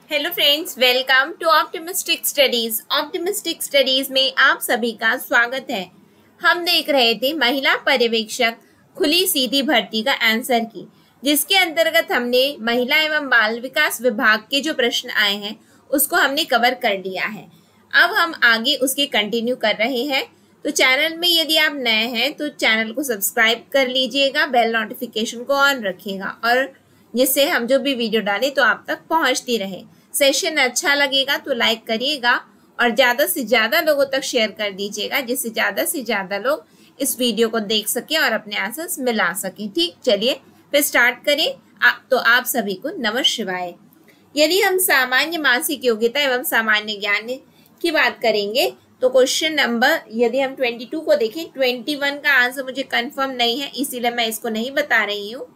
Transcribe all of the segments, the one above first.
Hello friends, welcome to optimistic studies. Optimistic studies में आप सभी का स्वागत है। हम देख रहे थे महिला पर्यवेक्षक खुली सीधी भर्ती का आंसर की, जिसके अंतर्गत हमने महिला एवं बाल विकास विभाग के जो प्रश्न आए हैं उसको हमने कवर कर लिया है। अब हम आगे उसके कंटिन्यू कर रहे हैं। तो चैनल में यदि आप नए हैं तो चैनल को सब्सक्राइब कर लीजिएगा, बेल नोटिफिकेशन को ऑन रखिएगा और जिससे हम जो भी वीडियो डालें तो आप तक पहुंचती रहे। सेशन अच्छा लगेगा तो लाइक करिएगा और ज़्यादा से ज़्यादा लोगों तक शेयर कर दीजिएगा, जिससे ज़्यादा से ज़्यादा लोग इस वीडियो को देख सकें और अपने आंसर्स मिला सकें। ठीक, चलिए फिर स्टार्ट करें। तो आप सभी को नमः शिवाय। यदि हम सामान्य मासिक योग्यता एवं सामान्य ज्ञान की बात करेंगे तो क्वेश्चन नंबर यदि हम 22 को देखें, 21 का आंसर मुझे कंफर्म नहीं है, इसीलिए मैं इसको नहीं बता रही हूँ।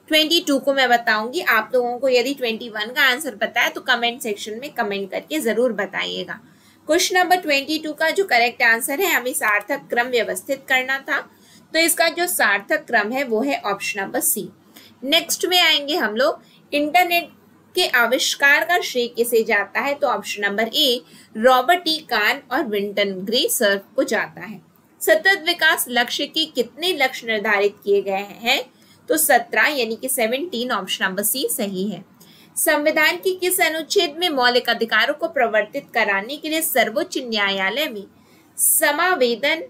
22 को मैं बताऊंगी। आप लोगों को यदि 21 का आंसर पता है तो कमेंट सेक्शन में कमेंट करके जरूर बताइएगा। क्वेश्चन नंबर 22 का जो करेक्ट आंसर है, हमें सार्थक क्रम व्यवस्थित करना था, तो इसका जो सार्थक क्रम है वो है ऑप्शन नंबर सी। नेक्स्ट में आएंगे हम लोग, इंटरनेट के आविष्कार का श्रेय किसे जाता है, तो option number A Robert T Kahn और विंटन ग्रे सर को जाता है। सतत विकास लक्ष्य के कितने लक्ष्य निर्धारित किए गए हैं, तो 17 यानी कि 17, ऑप्शन नंबर सी सही है। संविधान के किस अनुच्छेद में मौलिक अधिकारों को प्रवर्तित कराने के लिए सर्वोच्च न्यायालय में समावेदन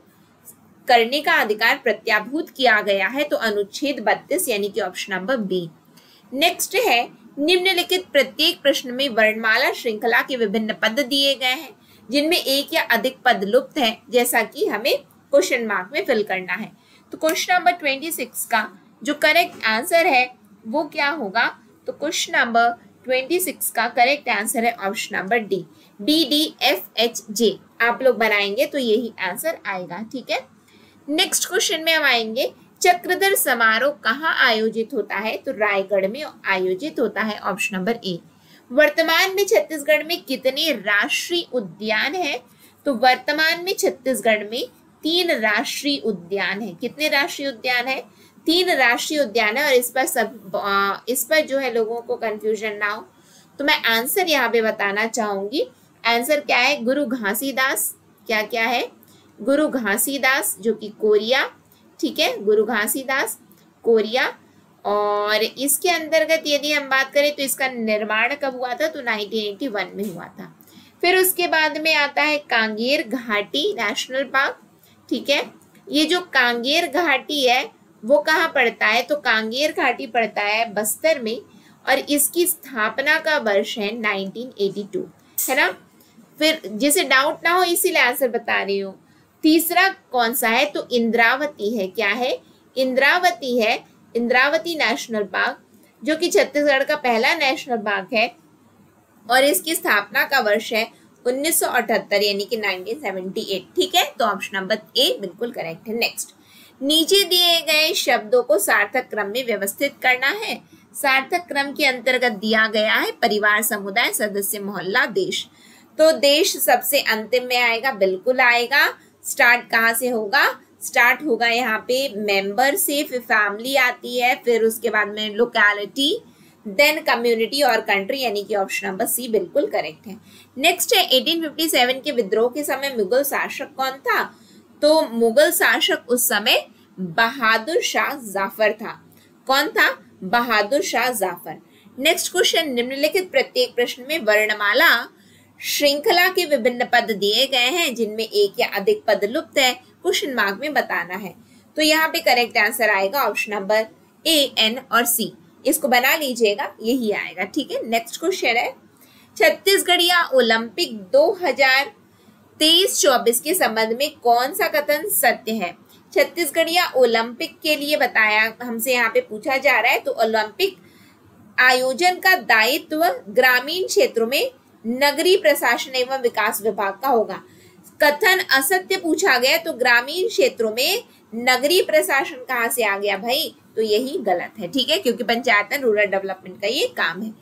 करने का अधिकार प्रत्याभूत किया गया है, तो अनुच्छेद 32 यानी कि ऑप्शन नंबर बी। नेक्स्ट है, निम्नलिखित प्रत्येक प्रश्न में वर्णमाला श्रृंखला के विभिन्न पद दिए गए हैं जिनमें एक या अधिक पद लुप्त है, जैसा कि हमें क्वेश्चन मार्क में फिल करना है। तो क्वेश्चन नंबर 26 का जो करेक्ट आंसर है वो क्या होगा, तो क्वेश्चन नंबर 26 का करेक्ट आंसर है ऑप्शन नंबर डी, DDFHJ। आप लोग बनाएंगे तो यही आंसर आएगा। ठीक है, नेक्स्ट क्वेश्चन में हम आएंगे, चक्रधर समारोह कहाँ आयोजित होता है, तो रायगढ़ में आयोजित होता है, ऑप्शन नंबर ए। वर्तमान में छत्तीसगढ़ में कितने राष्ट्रीय उद्यान है, तो वर्तमान में छत्तीसगढ़ में 3 राष्ट्रीय उद्यान है। कितने राष्ट्रीय उद्यान है, 3 राष्ट्रीय उद्यान है। और इस पर जो है लोगों को कंफ्यूजन ना हो तो मैं आंसर यहाँ पे बताना चाहूंगी। आंसर क्या है, गुरु घासीदास। क्या क्या है, गुरु घासीदास जो कि कोरिया। ठीक है, गुरु घासीदास कोरिया। और इसके अंतर्गत यदि हम बात करें तो इसका निर्माण कब हुआ था, तो 1981 में हुआ था। फिर उसके बाद में आता है कांगेर घाटी नेशनल पार्क। ठीक है, ये जो कांगेर घाटी है वो कहाँ पड़ता है, तो कांगेर घाटी पड़ता है बस्तर में और इसकी स्थापना का वर्ष है 1982, है ना। फिर जिसे डाउट ना हो इसीलिए आंसर बता रही हूँ। तीसरा कौन सा है, तो इंद्रावती है। क्या है, इंद्रावती है, इंद्रावती नेशनल पार्क जो कि छत्तीसगढ़ का पहला नेशनल पार्क है और इसकी स्थापना का वर्ष है 1978 यानी कि 1978। ठीक है, तो ऑप्शन नंबर ए बिल्कुल करेक्ट है। नेक्स्ट, नीचे दिए गए शब्दों को सार्थक क्रम में व्यवस्थित करना है। सार्थक क्रम के अंतर्गत दिया गया है परिवार, समुदाय, सदस्य, मोहल्ला, देश। तो देश सबसे अंतिम में आएगा, बिल्कुल आएगा। स्टार्ट कहाँ से होगा, स्टार्ट होगा यहाँ पे मेंबर से, फिर फैमिली आती है, फिर उसके बाद में लोकेलिटी, देन कम्युनिटी और कंट्री, यानी कि ऑप्शन नंबर सी बिल्कुल करेक्ट है। नेक्स्ट है, 1857 के विद्रोह के समय मुगल शासक कौन था, तो मुगल शासक उस समय बहादुर शाह जाफर था। कौन था, बहादुर शाह जाफर। नेक्स्ट क्वेश्चन, निम्नलिखित प्रत्येक प्रश्न में वर्णमाला श्रृंखला के विभिन्न पद दिए गए हैं जिनमें एक या अधिक पद लुप्त है, क्वेश्चन मार्क में बताना है। तो यहाँ पे करेक्ट आंसर आएगा ऑप्शन नंबर ए, एन और सी। इसको बना लीजिएगा, यही आएगा। ठीक है, नेक्स्ट क्वेश्चन है, छत्तीसगढ़िया ओलंपिक 2023-24 के संबंध में कौन सा कथन सत्य है। छत्तीसगढ़िया ओलंपिक के लिए बताया, हमसे यहाँ पे पूछा जा रहा है, तो ओलंपिक आयोजन का दायित्व ग्रामीण क्षेत्रों में नगरीय प्रशासन एवं विकास विभाग का होगा। कथन असत्य पूछा गया, तो ग्रामीण क्षेत्रों में नगरीय प्रशासन कहाँ से आ गया भाई, तो यही गलत है। ठीक है, क्योंकि पंचायत रूरल डेवलपमेंट का ये काम है।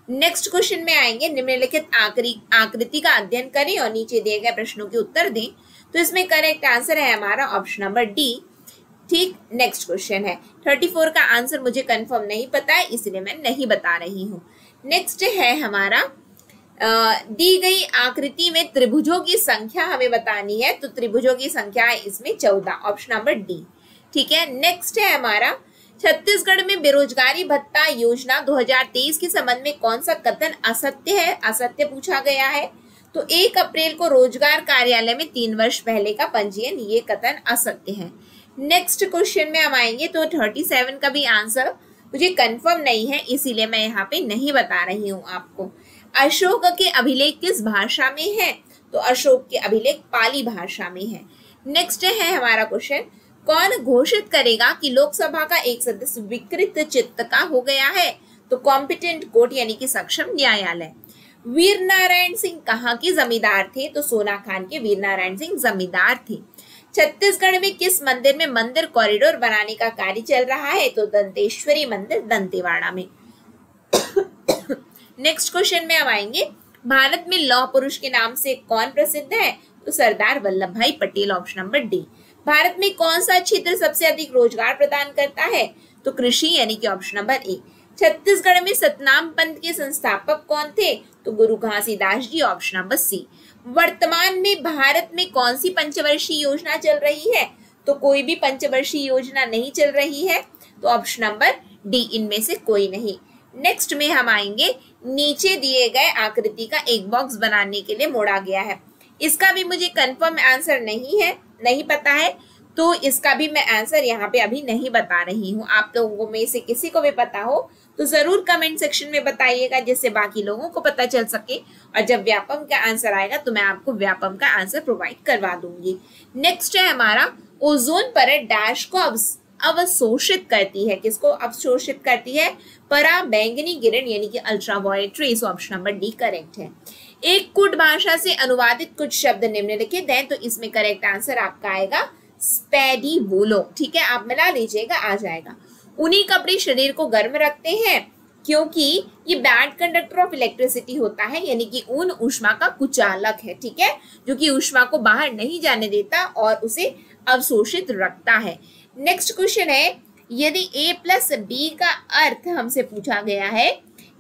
नेक्स्ट क्वेश्चन में आएंगे, निम्नलिखित आकृति का अध्ययन करें और नीचे दिए गए प्रश्नों के उत्तर दें। तो इसमें करेक्ट आंसर है हमारा ऑप्शन नंबर डी। ठीक, नेक्स्ट क्वेश्चन है, 34 का आंसर मुझे कंफर्म नहीं पता है इसलिए मैं नहीं बता रही हूँ। नेक्स्ट है हमारा दी गई आकृति में त्रिभुजों की संख्या हमें बतानी है, तो त्रिभुजों की संख्या है इसमें 14, ऑप्शन नंबर डी। ठीक है, नेक्स्ट है हमारा छत्तीसगढ़ में बेरोजगारी भत्ता योजना 2023 के संबंध में कौन सा कथन असत्य है? असत्य पूछा गया है। तो 1 अप्रैल को रोजगार कार्यालय में 3 वर्ष पहले का पंजीयन, ये कथन असत्य है। नेक्स्ट क्वेश्चन में हम आएंगे तो 37 का भी आंसर मुझे कंफर्म नहीं है, इसीलिए मैं यहाँ पे नहीं बता रही हूँ आपको। अशोक के अभिलेख किस भाषा में है? तो अशोक के अभिलेख पाली भाषा में है। नेक्स्ट है हमारा क्वेश्चन, कौन घोषित करेगा कि लोकसभा का एक सदस्य विकृत चित्त का हो गया है? तो कॉम्पिटेंट कोर्ट यानी कि सक्षम न्यायालय। वीर नारायण सिंह कहाँ के जमींदार थे? तो सोना खान के वीर नारायण सिंह जमींदार थे। छत्तीसगढ़ में किस मंदिर में मंदिर कॉरिडोर बनाने का कार्य चल रहा है? तो दंतेश्वरी मंदिर दंतेवाड़ा में। नेक्स्ट क्वेश्चन में हम आएंगे, भारत में लौह पुरुष के नाम से कौन प्रसिद्ध है? तो सरदार वल्लभ भाई Patel, option number D. Bharat में कौन सा क्षेत्र सबसे अधिक रोजगार प्रदान करता है? तो कृषि यानी कि ऑप्शन नंबर ए। छत्तीसगढ़ में सतनाम पंथ के संस्थापक कौन थे? तो गुरु Ghasidas ji, option number C. वर्तमान में भारत में कौन सी पंचवर्षीय योजना चल रही है? तो कोई भी पंचवर्षीय योजना नहीं चल रही है, तो ऑप्शन नंबर डी, इनमें से कोई नहीं। नेक्स्ट में हम आएंगे, नीचे दिए गए आकृति का एक बॉक्स बनाने के लिए मोड़ा गया है। इसका भी मुझे कंफर्म आंसर नहीं पता है, तो इसका भी मैं आंसर यहाँ पे अभी नहीं बता रही हूँ। आप लोगों में से किसी को भी पता हो तो जरूर कमेंट सेक्शन में बताइएगा, जिससे बाकी लोगों को पता चल सके, और जब व्यापम का आंसर आएगा तो मैं आपको व्यापम का आंसर प्रोवाइड करवा दूंगी। नेक्स्ट है हमारा, ओजोन परत डैश को अवशोषित करती है। किसको अवशोषित करती है? परा बैंगनी किरण यानी कि ultraviolet rays, option number D correct है। एक कुट भाषा से अनुवादित कुछ शब्द निम्नलिखित हैं, तो इसमें करेक्ट आंसर आपका आएगा स्पैडिवोलो। ठीक है, आप मिला लीजिएगा, आ जाएगा। ऊनी कपड़े शरीर को गर्म रखते हैं क्योंकि ये बैड कंडक्टर ऑफ इलेक्ट्रिसिटी होता है, यानी कि ऊन ऊष्मा का कुचालक है। ठीक है, जो कि ऊष्मा को बाहर नहीं जाने देता और उसे अवशोषित रखता है। नेक्स्ट क्वेश्चन है, यदि a प्लस बी का अर्थ हमसे पूछा गया है,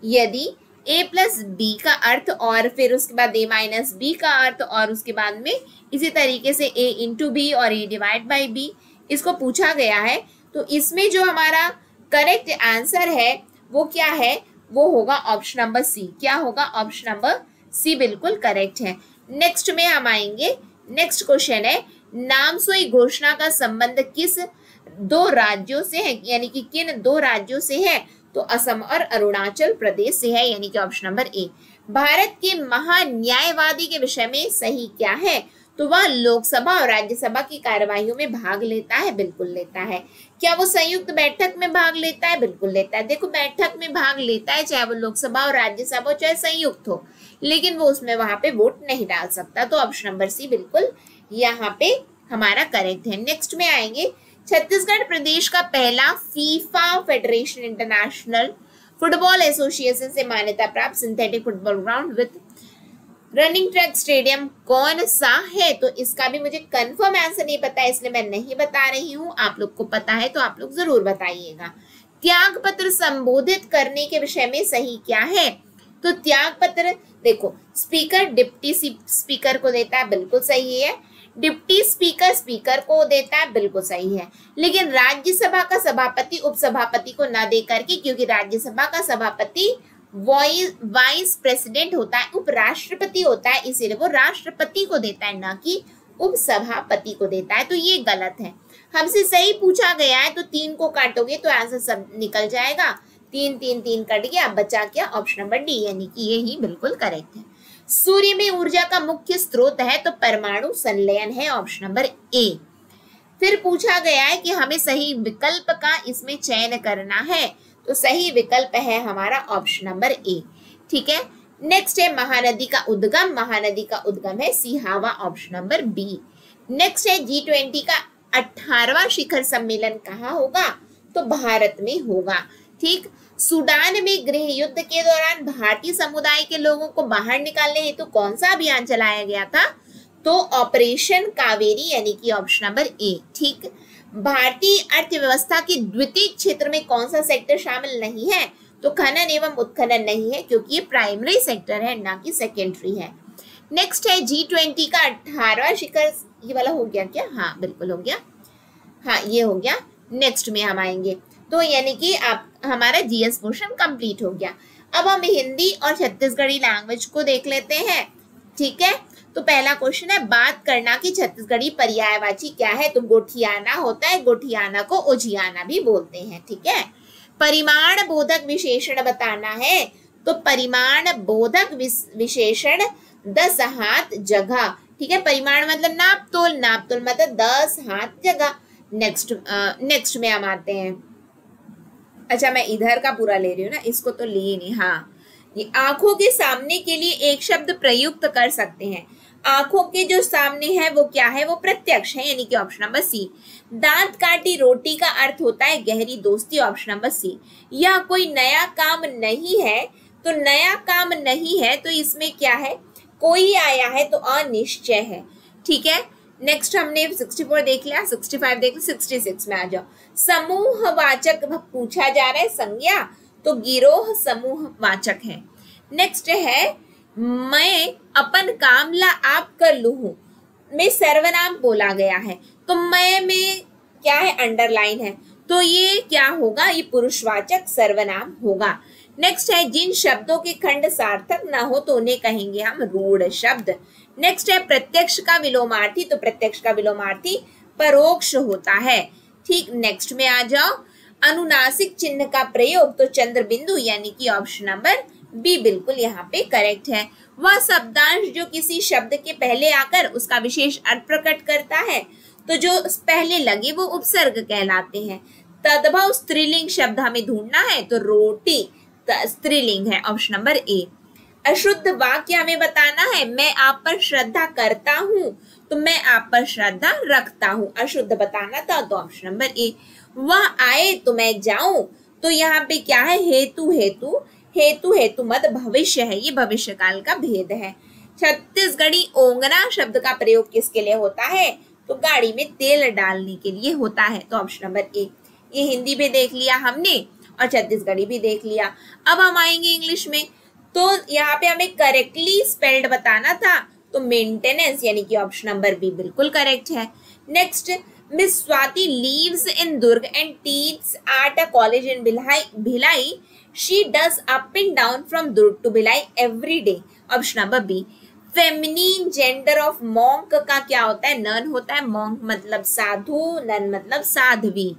यदि a प्लस बी का अर्थ और फिर उसके बाद a माइनस बी का अर्थ और उसके बाद में इसी तरीके से a इंटू बी और a डिवाइड बाई बी, इसको पूछा गया है, तो इसमें जो हमारा करेक्ट आंसर है वो क्या है? वो होगा ऑप्शन नंबर सी। क्या होगा? ऑप्शन नंबर सी बिल्कुल करेक्ट है। नेक्स्ट में हम आएंगे, नेक्स्ट क्वेश्चन है, नामसोई घोषणा का संबंध किस 2 राज्यों से है, यानी कि किन 2 राज्यों से है? तो असम और अरुणाचल प्रदेश से है, यानी कि ऑप्शन नंबर ए। भारत के महान्यायवादी के विषय में सही क्या है? तो वह लोकसभा और राज्यसभा की कार्यवाहियों में भाग लेता है, बिल्कुल लेता है। क्या वो संयुक्त बैठक में भाग लेता है? बिल्कुल लेता है। देखो, बैठक में भाग लेता है, चाहे वो लोकसभा और राज्यसभा हो, चाहे संयुक्त हो, लेकिन वो उसमें वहां पे वोट नहीं डाल सकता, तो ऑप्शन नंबर सी बिल्कुल यहाँ पे हमारा करेक्ट है। नेक्स्ट में आएंगे, छत्तीसगढ़ प्रदेश का पहला FIFA federation international football association से मान्यता प्राप्त synthetic football ground with running track stadium कौन सा है? तो इसका भी मुझे कंफर्म आंसर नहीं पता है, इसलिए मैं नहीं बता रही हूँ। आप लोग को पता है तो आप लोग जरूर बताइएगा। त्याग पत्र संबोधित करने के विषय में सही क्या है? तो त्याग पत्र, देखो, स्पीकर डिप्टी स्पीकर को देता है, बिल्कुल सही है। डिप्टी स्पीकर स्पीकर को देता है, बिल्कुल सही है। लेकिन राज्यसभा का सभापति उपसभापति को ना दे करके, क्योंकि राज्यसभा का सभापति वाइस प्रेसिडेंट होता है, उपराष्ट्रपति होता है, इसीलिए वो राष्ट्रपति को देता है, ना कि उपसभापति को देता है। तो ये गलत है। हमसे सही पूछा गया है, तो 3 को काटोगे तो आंसर सब निकल जाएगा। 3 3 3 कट गया, बचा क्या? ऑप्शन नंबर डी, यानी कि ये ही बिल्कुल करेक्ट है। सूर्य में ऊर्जा का मुख्य स्रोत है, तो परमाणु संलयन है, ऑप्शन नंबर ए। फिर पूछा गया है कि हमें सही विकल्प का इसमें चयन करना है, तो सही विकल्प है हमारा ऑप्शन नंबर ए। ठीक है, नेक्स्ट है महानदी का उद्गम। महानदी का उद्गम है Sihawa, option number B. Next है G20 का 18वां शिखर सम्मेलन कहाँ होगा? तो भारत में होगा। ठीक, सूडान में गृह युद्ध के दौरान भारतीय समुदाय के लोगों को बाहर निकालने हेतु कौन सा अभियान चलाया गया था? तो ऑपरेशन कावेरी, यानी कि ऑप्शन नंबर ए। ठीक, भारतीय अर्थव्यवस्था के द्वितीय क्षेत्र में कौन सा सेक्टर शामिल नहीं है? तो खनन एवं उत्खनन नहीं है क्योंकि ये प्राइमरी सेक्टर है ना कि सेकेंडरी है। नेक्स्ट है G20 का 18वां शिखर, ये वाला हो गया क्या? हाँ बिल्कुल हो गया, हाँ ये हो गया। नेक्स्ट में हम आएंगे, तो यानी कि आप हमारा जीएस पोर्शन कंप्लीट हो गया। अब हम हिंदी और छत्तीसगढ़ी लैंग्वेज को देख लेते हैं, ठीक है। तो पहला क्वेश्चन है, बात करना की छत्तीसगढ़ी पर्यायवाची क्या है? तो गोठियाना होता है, गोठियाना को ओझियाना भी बोलते हैं, ठीक है। परिमाण बोधक विशेषण बताना है, तो परिमाण बोधक विशेषण 10 हाथ जगह, ठीक है। परिमाण मतलब नाप तोल, नाप तोल मतलब 10 हाथ जगह। नेक्स्ट में हम आते हैं, अच्छा मैं इधर का पूरा ले रही हूँ ना, इसको तो लिए नहीं। हाँ, ये आंखों के सामने के लिए एक शब्द प्रयुक्त कर सकते हैं। आंखों के जो सामने है वो क्या है? वो प्रत्यक्ष है, यानी कि ऑप्शन नंबर सी। दांत काटी रोटी का अर्थ होता है गहरी दोस्ती, ऑप्शन नंबर सी। यह कोई नया काम नहीं है, तो नया काम नहीं है तो इसमें क्या है? कोई आया है तो अनिश्चय है, ठीक है। नेक्स्ट हमने 64 देख लिया, 65 देख लिया, 66 में आ जाओ। समूहवाचक पूछा जा रहा है, संज्ञा तो गिरोह समूहवाचक है। नेक्स्ट है, मैं अपन काम ला आप कर लू हूं, में सर्वनाम बोला गया है, तो मैं में क्या है? अंडरलाइन है, तो ये क्या होगा? ये पुरुषवाचक सर्वनाम होगा। नेक्स्ट है, जिन शब्दों के खंड सार्थक ना हो तो उन्हें कहेंगे हम रूढ़ शब्द। नेक्स्ट है, प्रत्यक्ष का विलोमार्थी, तो प्रत्यक्ष का विलोमार्थी परोक्ष होता है, ठीक। नेक्स्ट में आ जाओ, अनुनासिक चिन्ह का प्रयोग, तो चंद्र बिंदु, यानी कि ऑप्शन नंबर बी बिल्कुल यहाँ पे करेक्ट है। वह शब्दांश जो किसी शब्द के पहले आकर उसका विशेष अर्थ प्रकट करता है, तो जो पहले लगे वो उपसर्ग कहलाते हैं। तद्भव स्त्रीलिंग शब्द हमें ढूंढना है, तो रोटी स्त्रीलिंग है, ऑप्शन नंबर ए। अशुद्ध वाक्य हमें बताना है, मैं आप पर श्रद्धा करता हूँ, तो मैं आप पर श्रद्धा रखता हूँ, अशुद्ध बताना था, तो ऑप्शन नंबर ए। वह आए तो मैं जाऊं, तो यहाँ पे क्या है? हेतु हेतु हेतु हेतु मत भविष्य है, ये भविष्य काल का भेद है। छत्तीसगढ़ी ओंगना शब्द का प्रयोग किसके लिए होता है? तो गाड़ी में तेल डालने के लिए होता है, तो ऑप्शन नंबर ए। ये हिंदी भी देख लिया हमने और छत्तीसगढ़ी भी देख लिया। अब हम आएंगे इंग्लिश में, तो यहाँ पे हमें करेक्टली स्पेल्ड बताना था, तो मेंटेनेंस, यानी कि ऑप्शन नंबर बी बिल्कुल करेक्ट है। Next, Miss Swati lives in Durg and teach at a college in Bhilai. She does up and down from Durg to Bhilai every day, option number B. Feminine gender of monk का क्या होता है? None होता है, monk मतलब साधु, none मतलब साध्वी।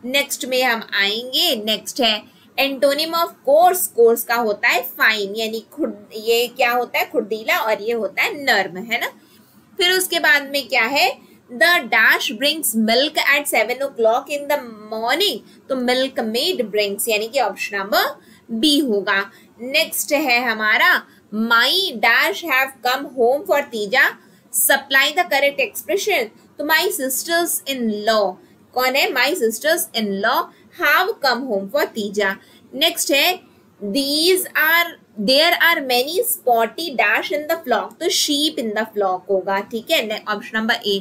नेक्स्ट में हम आएंगे, नेक्स्ट है एंटोनिम ऑफ कोर्स, कोर्स का होता है फाइन, यानी ये क्या होता है? खुर्दीला, और ये होता है नर्म, है ना। फिर उसके बाद में क्या है? The dash brings milk at 7 o'clock in the morning, तो मिल्क मेड ब्रिंग्स, यानी कि ऑप्शन नंबर बी होगा। नेक्स्ट है हमारा, my dash have come home for Teeja, supply the correct expression, तो माई सिस्टर्स इन लॉ, कौन है? My sisters in law have come home for Teeja. नेक्स्ट है, there are many spotty dash in the flock, तो sheep in the flock होगा, ठीक है, option number ए।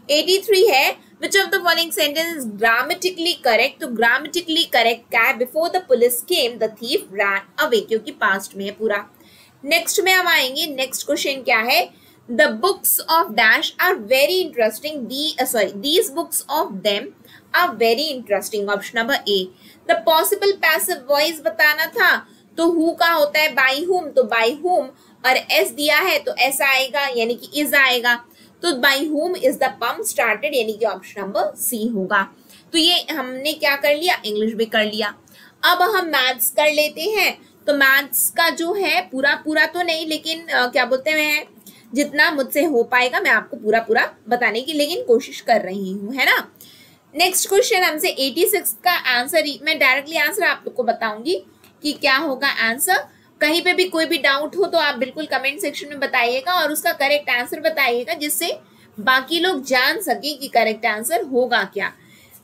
83 है, which of the following sentence is grammatically correct, तो grammatically correct क्या है? before the police came the thief ran away, क्योंकि past में है पूरा। नेक्स्ट में हम आएंगे, नेक्स्ट क्वेश्चन क्या है? the books of dash are very interesting, these books of them are very interesting, option number A. The possible passive voice बताना था, तो हु का होता है by whom, तो by whom, और एस दिया है तो एस आएगा, यानी कि इज आएगा, तो by whom is the pump started, यानी कि ऑप्शन नंबर सी होगा। तो ये हमने क्या कर लिया? इंग्लिश भी कर लिया। अब हम मैथ्स कर लेते हैं, तो मैथ्स का जो है पूरा तो नहीं, लेकिन क्या बोलते हैं, जितना मुझसे हो पाएगा मैं आपको पूरा बताने की लेकिन कोशिश कर रही हूँ, है ना। नेक्स्ट क्वेश्चन हमसे 86 का आंसर, मैं डायरेक्टली आंसर आप लोग को बताऊंगी कि क्या होगा आंसर। कहीं पे भी कोई भी डाउट हो तो आप बिल्कुल कमेंट सेक्शन में बताइएगा और उसका करेक्ट आंसर बताइएगा, जिससे बाकी लोग जान सके कि करेक्ट आंसर होगा क्या।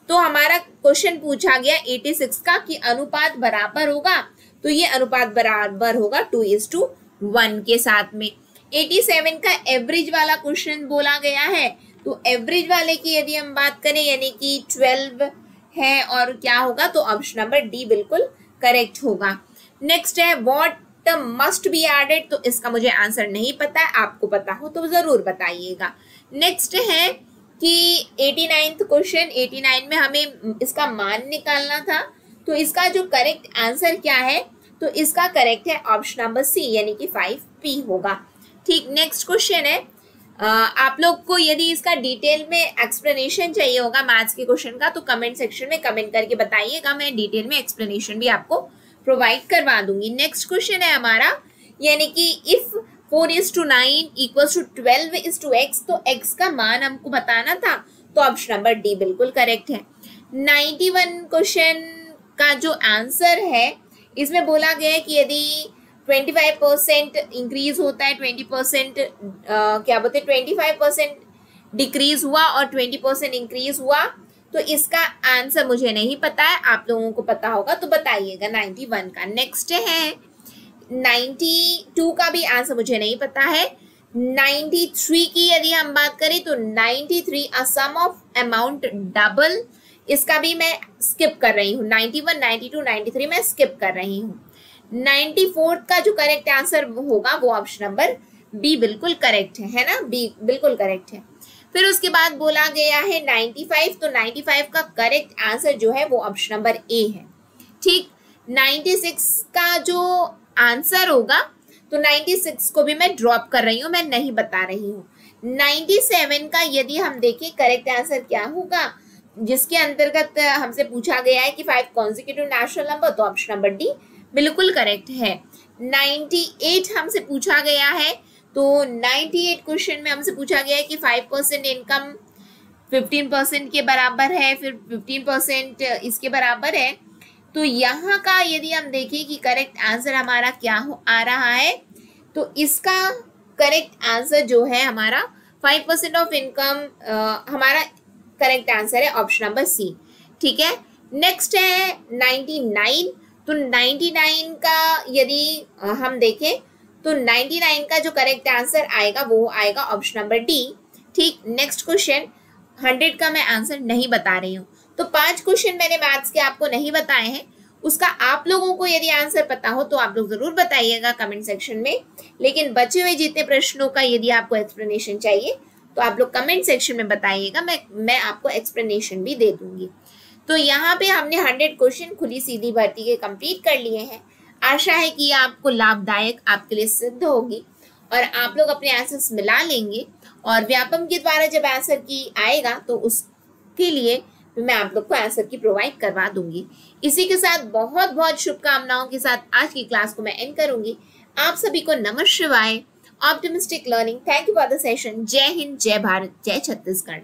तो हमारा क्वेश्चन पूछा गया 86 का कि अनुपात बराबर होगा, तो ये अनुपात बराबर होगा 2:1 के साथ में। 87 का एवरेज वाला क्वेश्चन बोला गया है, तो एवरेज वाले की यदि हम बात करें यानी कि 12 है और क्या होगा, तो ऑप्शन नंबर डी बिल्कुल करेक्ट होगा। नेक्स्ट है व्हाट मस्ट बी एडेड, तो इसका मुझे आंसर नहीं पता है, आपको पता हो तो जरूर बताइएगा। नेक्स्ट है कि 89th क्वेश्चन, 89 में हमें इसका मान निकालना था, तो इसका जो करेक्ट आंसर क्या है, तो इसका करेक्ट है ऑप्शन नंबर सी यानी कि 5P होगा। ठीक, नेक्स्ट क्वेश्चन है आप लोग को यदि इसका डिटेल में एक्सप्लेनेशन चाहिए होगा मैथ्स के क्वेश्चन का, तो कमेंट सेक्शन में कमेंट करके बताइएगा, मैं डिटेल में एक्सप्लेनेशन भी आपको प्रोवाइड करवा दूंगी। नेक्स्ट क्वेश्चन है हमारा यानी कि इफ 4:9 इक्वल्स टू 12:x, तो x का मान हमको बताना था, तो ऑप्शन नंबर डी बिल्कुल करेक्ट है। 91 क्वेश्चन का जो आंसर है इसमें बोला गया है कि यदि 25% इंक्रीज होता है, 20% क्या बोलते हैं 25% डिक्रीज हुआ और 20% इंक्रीज हुआ, तो इसका आंसर मुझे नहीं पता है, आप लोगों को पता होगा तो बताइएगा 91 का। नेक्स्ट है 92 का भी आंसर मुझे नहीं पता है। 93 की यदि हम बात करें तो 93 अ सम ऑफ अमाउंट डबल, इसका भी मैं स्किप कर रही हूँ। 91, 92, 93 मैं स्किप कर रही हूँ। 94 का जो करेक्ट आंसर होगा वो ऑप्शन नंबर बी बिल्कुल करेक्ट है ना, बी बिल्कुल करेक्ट है। फिर उसके बाद बोला गया है 95, तो 95 का करेक्ट आंसर जो है वो ऑप्शन नंबर ए है। ठीक, 96 का जो आंसर होगा तो 96 को भी मैं ड्रॉप कर रही हूँ, मैं नहीं बता रही हूँ। 97 का यदि हम देखें करेक्ट आंसर क्या होगा, जिसके अंतर्गत हमसे पूछा गया है कि 5 कॉन्जिक्यूटिव नेचुरल नंबर, तो ऑप्शन नंबर डी बिल्कुल करेक्ट है। 98 हमसे पूछा गया है, तो 98 क्वेश्चन में हमसे पूछा गया है कि 5% इनकम 15% के बराबर है, फिर 15% इसके बराबर है, तो यहाँ का यदि हम देखें कि करेक्ट आंसर हमारा क्या आ रहा है, तो इसका करेक्ट आंसर जो है हमारा 5% ऑफ इनकम हमारा करेक्ट आंसर है ऑप्शन नंबर सी। ठीक है, नेक्स्ट है 99, तो 99 का यदि हम देखें तो 99 का जो करेक्ट आंसर आएगा वो आएगा ऑप्शन नंबर डी। ठीक, नेक्स्ट क्वेश्चन 100 का मैं आंसर नहीं बता रही हूँ, तो 5 क्वेश्चन मैंने मैथ्स के आपको नहीं बताए हैं, उसका आप लोगों को यदि आंसर पता हो तो आप लोग जरूर बताइएगा कमेंट सेक्शन में। लेकिन बचे हुए जितने प्रश्नों का यदि आपको एक्सप्लेनेशन चाहिए तो आप लोग कमेंट सेक्शन में बताइएगा, मैं आपको एक्सप्लेनेशन भी दे दूंगी। तो यहाँ पे हमने 100 क्वेश्चन खुली सीधी भर्ती के कंप्लीट कर लिए हैं। आशा है कि आपको लाभदायक आपके लिए सिद्ध होगी और आप लोग अपने आंसर्स मिला लेंगे, और व्यापम के द्वारा जब आंसर की आएगा तो उसके लिए मैं आप लोग को आंसर की प्रोवाइड करवा दूंगी। इसी के साथ बहुत बहुत शुभकामनाओं के साथ आज की क्लास को मैं एंड करूंगी। आप सभी को नमः शिवाय, optimistic learning, thank you for the session. जय हिंद, जय भारत, जय छत्तीसगढ़।